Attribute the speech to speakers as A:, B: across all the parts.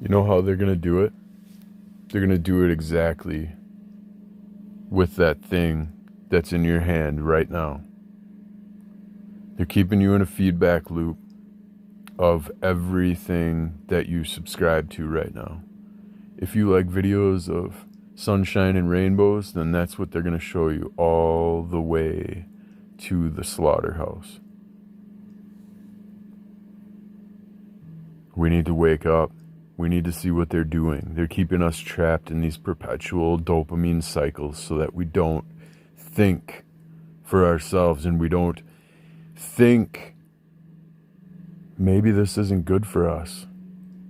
A: You know how they're going to do it? They're going to do it exactly with that thing that's in your hand right now. They're keeping you in a feedback loop of everything that you subscribe to right now. If you like videos of sunshine and rainbows, then that's what they're going to show you all the way to the slaughterhouse. We need to wake up. We need to see what they're doing. They're keeping us trapped in these perpetual dopamine cycles so that we don't think for ourselves and we don't think maybe this isn't good for us.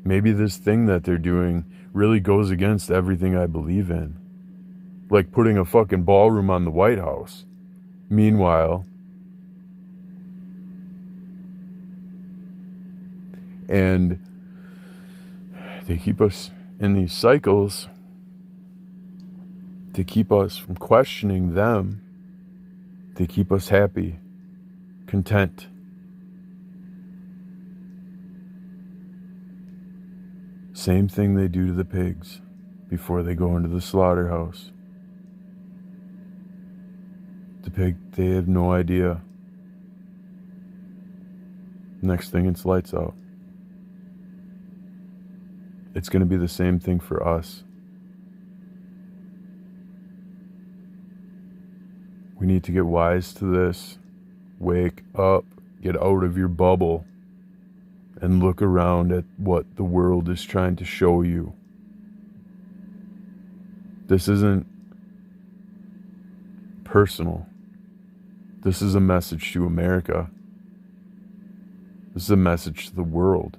A: Maybe this thing that they're doing really goes against everything I believe in. Like putting a fucking ballroom on the White House. Meanwhile, and they keep us in these cycles to keep us from questioning them. They keep us happy, content. Same thing they do to the pigs before they go into the slaughterhouse. The pig, they have no idea. Next thing, it's lights out. It's going to be the same thing for us. We need to get wise to this. Wake up, get out of your bubble, and look around at what the world is trying to show you. This isn't personal. This is a message to America. This is a message to the world.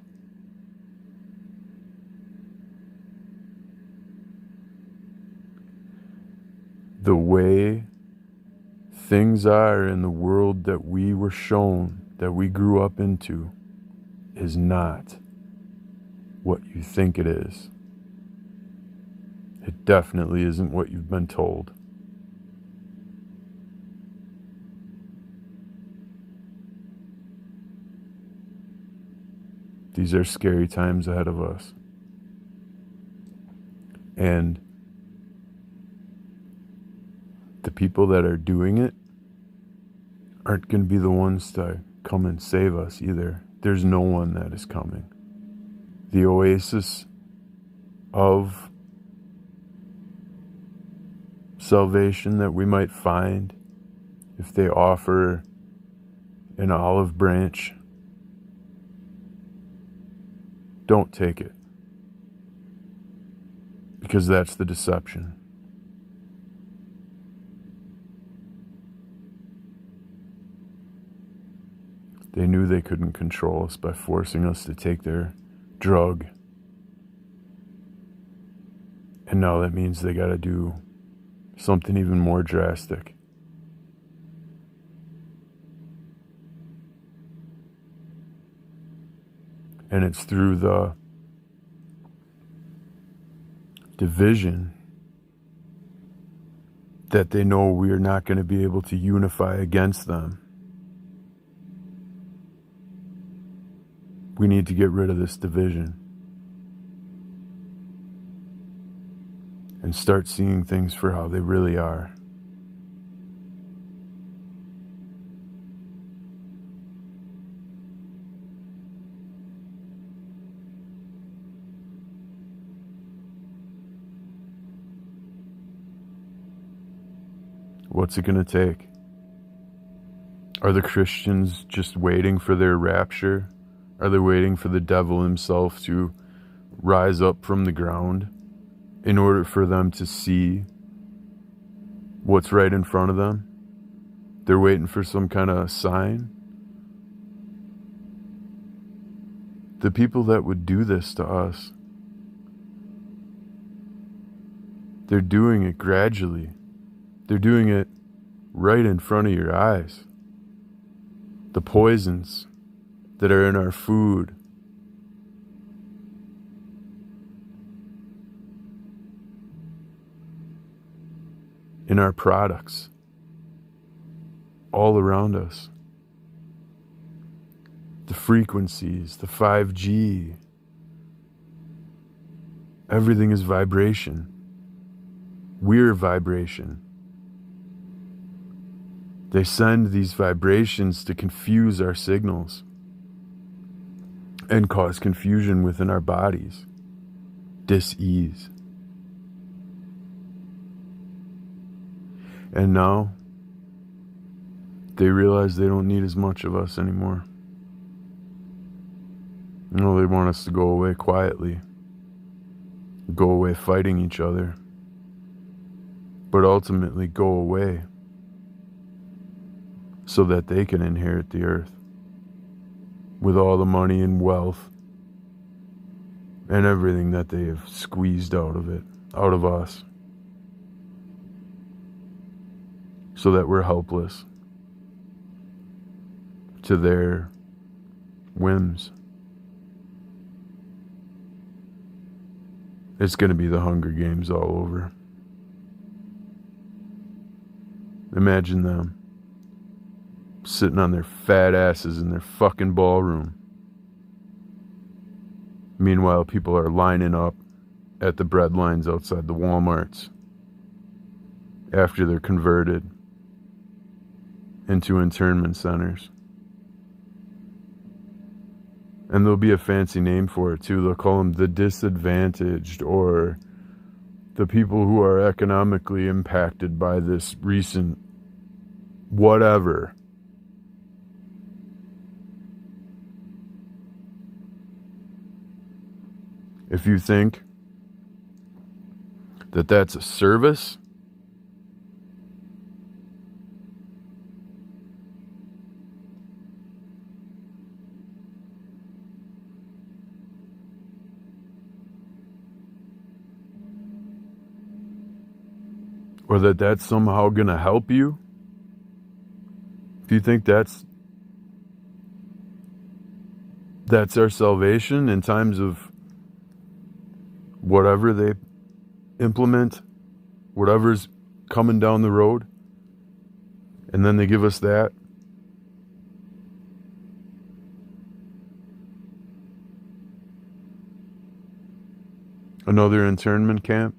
A: The way things are in the world that we were shown, that we grew up into, is not what you think it is. It definitely isn't what you've been told. These are scary times ahead of us. And the people that are doing it aren't going to be the ones to come and save us either. There's no one that is coming. The oasis of salvation that we might find if they offer an olive branch, don't take it. Because that's the deception. They knew they couldn't control us by forcing us to take their drug. And now that means they gotta do something even more drastic. And it's through the division that they know we are not going to be able to unify against them. We need to get rid of this division and start seeing things for how they really are. What's it going to take? Are the Christians just waiting for their rapture? Are they waiting for the devil himself to rise up from the ground in order for them to see what's right in front of them? They're waiting for some kind of sign. The people that would do this to us, they're doing it gradually. They're doing it right in front of your eyes. The poisons that are in our food, in our products, all around us. The frequencies, the 5G, Everything is vibration. We're vibration. They send these vibrations to confuse our signals and cause confusion within our bodies, dis-ease. And now, they realize they don't need as much of us anymore. No, they want us to go away quietly, go away fighting each other, but ultimately go away so that they can inherit the earth with all the money and wealth and everything that they have squeezed out of it, out of us, so that we're helpless to their whims. It's going to be the Hunger Games all over. Imagine them sitting on their fat asses in their fucking ballroom. Meanwhile, people are lining up at the bread lines outside the Walmarts after they're converted into internment centers. And there'll be a fancy name for it too. They'll call them the disadvantaged, or the people who are economically impacted by this recent whatever. If you think that that's a service, or that that's somehow going to help you, if you think that's our salvation in times of whatever they implement, whatever's coming down the road, and then they give us that, another internment camp,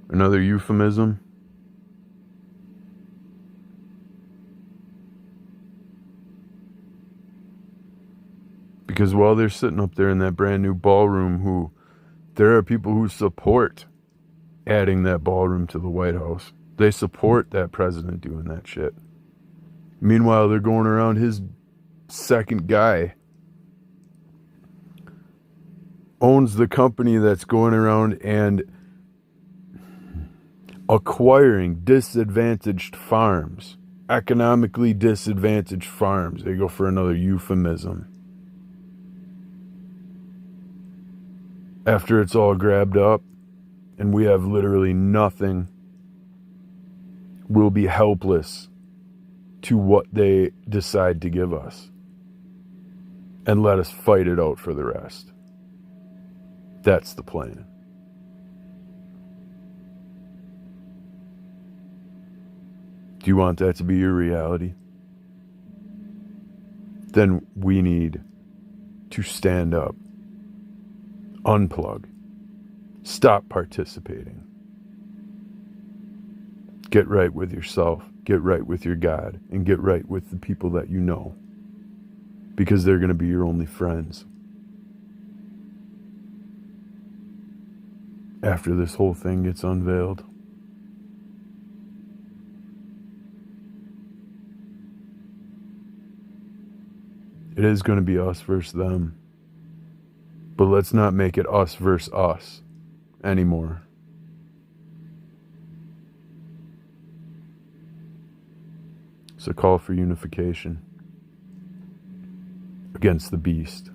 A: another euphemism. Because while they're sitting up there in that brand new ballroom, there are people who support adding that ballroom to the White House. They support that president doing that shit. Meanwhile, they're going around, his second guy owns the company that's going around and acquiring disadvantaged farms, economically disadvantaged farms. They go for another euphemism. After it's all grabbed up and we have literally nothing, we'll be helpless to what they decide to give us and let us fight it out for the rest. That's the plan. Do you want that to be your reality? Then we need to stand up, unplug, stop participating, get right with yourself, get right with your God, and get right with the people that you know, because they're going to be your only friends after this whole thing gets unveiled. It is going to be us versus them. But let's not make it us versus us anymore. It's a call for unification against the beast.